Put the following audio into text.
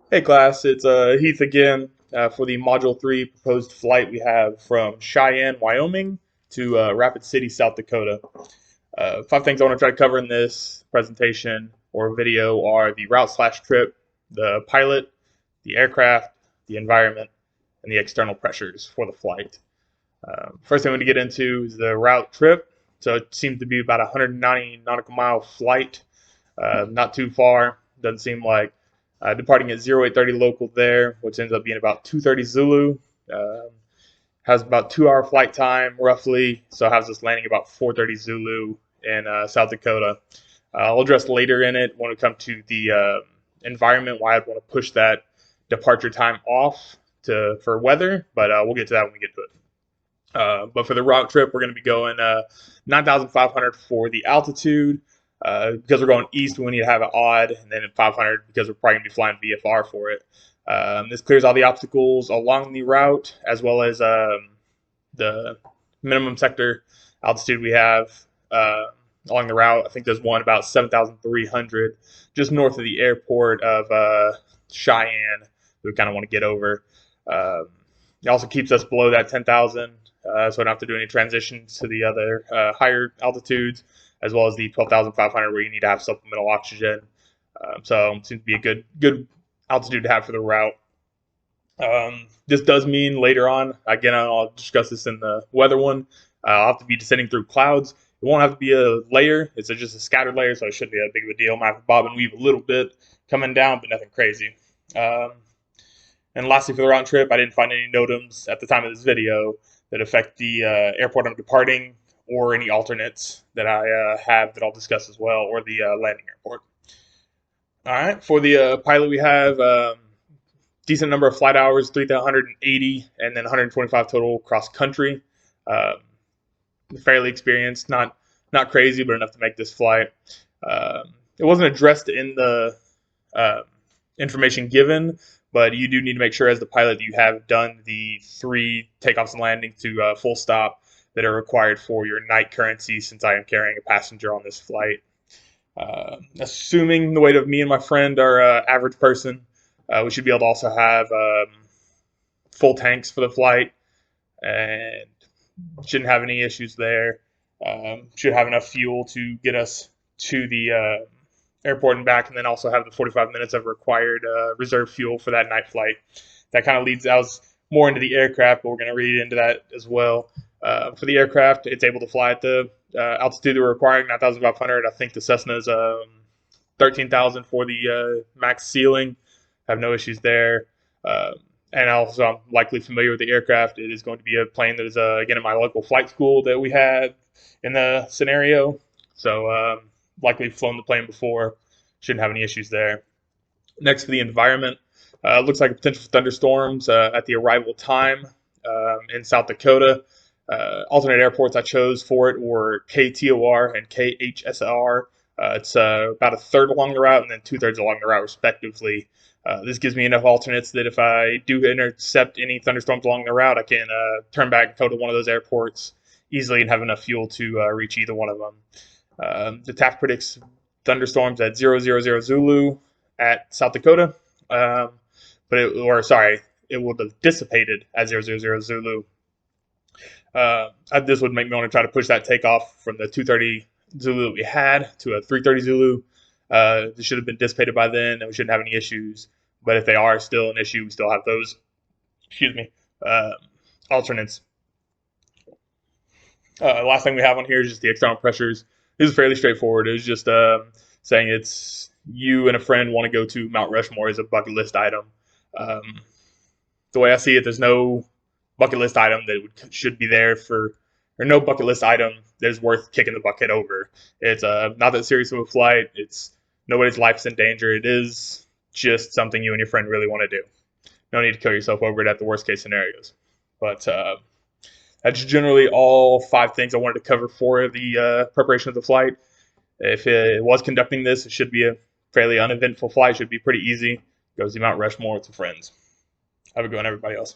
Hey class, it's Heath again for the Module 3 proposed flight we have from Cheyenne, Wyoming to Rapid City, South Dakota. Five things I want to try to cover in this presentation or video are the route slash trip, the pilot, the aircraft, the environment, and the external pressures for the flight. First thing I'm going to get into is the route trip. So it seems to be about a 190 nautical mile flight, not too far. Doesn't seem like departing at 0830 local there, which ends up being about 2:30 Zulu. Um, has about 2 hour flight time roughly, so has us landing about 4:30 Zulu in South Dakota. I'll address later in it when we come to the environment why I'd want to push that departure time off for weather, but we'll get to that when we get to it. But for the route trip, we're going to be going 9,500 for the altitude. Because we're going east, we need to have it odd, and then at 500 because we're probably going to be flying VFR for it. This clears all the obstacles along the route, as well as the minimum sector altitude we have along the route. I think there's one about 7,300 just north of the airport of Cheyenne that we kind of want to get over. It also keeps us below that 10,000, so I don't have to do any transitions to the other higher altitudes, as well as the 12,500 where you need to have supplemental oxygen. So it seems to be a good altitude to have for the route. This does mean later on, again, I'll discuss this in the weather one, I'll have to be descending through clouds. It won't have to be a layer. It's just a scattered layer, so it shouldn't be that big of a deal. I might have to bob and weave a little bit coming down, but nothing crazy. And lastly, for the round trip, I didn't find any NOTAMs at the time of this video that affect the airport I'm departing or any alternates that I have that I'll discuss as well, or the landing airport. All right, for the pilot, we have decent number of flight hours, 380, and then 125 total cross country. Fairly experienced, not crazy, but enough to make this flight. It wasn't addressed in the information given, but you do need to make sure as the pilot that you have done the 3 takeoffs and landings to full stop that are required for your night currency, since I am carrying a passenger on this flight. Assuming the weight of me and my friend are average person, we should be able to also have full tanks for the flight, and shouldn't have any issues there. Should have enough fuel to get us to the airport and back, and then also have the 45 minutes of required reserve fuel for that night flight. That kind of leads us more into the aircraft, but we're going to read into that as well. For the aircraft, it's able to fly at the altitude that we're requiring, 9,500. I think the Cessna is 13,000 for the max ceiling. Have no issues there. And also, I'm likely familiar with the aircraft. It is going to be a plane that is, again, at my local flight school that we had in the scenario. So, likely flown the plane before. Shouldn't have any issues there. Next, for the environment, looks like a potential for thunderstorms at the arrival time in South Dakota. Alternate airports I chose for it were KTOR and KHSR. It's about a third along the route and then 2/3 along the route, respectively. This gives me enough alternates that if I do intercept any thunderstorms along the route, I can turn back and go to one of those airports easily and have enough fuel to reach either one of them. The TAF predicts thunderstorms at 000 Zulu at South Dakota, but it will have dissipated at 000 Zulu. This would make me want to try to push that takeoff from the 2:30 Zulu that we had to a 3:30 Zulu. This should have been dissipated by then, and we shouldn't have any issues. But if they are still an issue, we still have those, alternates. Last thing we have on here is just the external pressures. This is fairly straightforward. It was just saying it's you and a friend want to go to Mount Rushmore as a bucket list item. The way I see it, there's no bucket list item that should be there or no bucket list item that is worth kicking the bucket over. It's not that serious of a flight. It's nobody's life's in danger. It is just something you and your friend really want to do. No need to kill yourself over it at the worst case scenarios. But that's generally all 5 things I wanted to cover for the preparation of the flight. If it was conducting this, it should be a fairly uneventful flight. It should be pretty easy. Goes to Mount Rushmore with some friends. Have a good one, everybody else.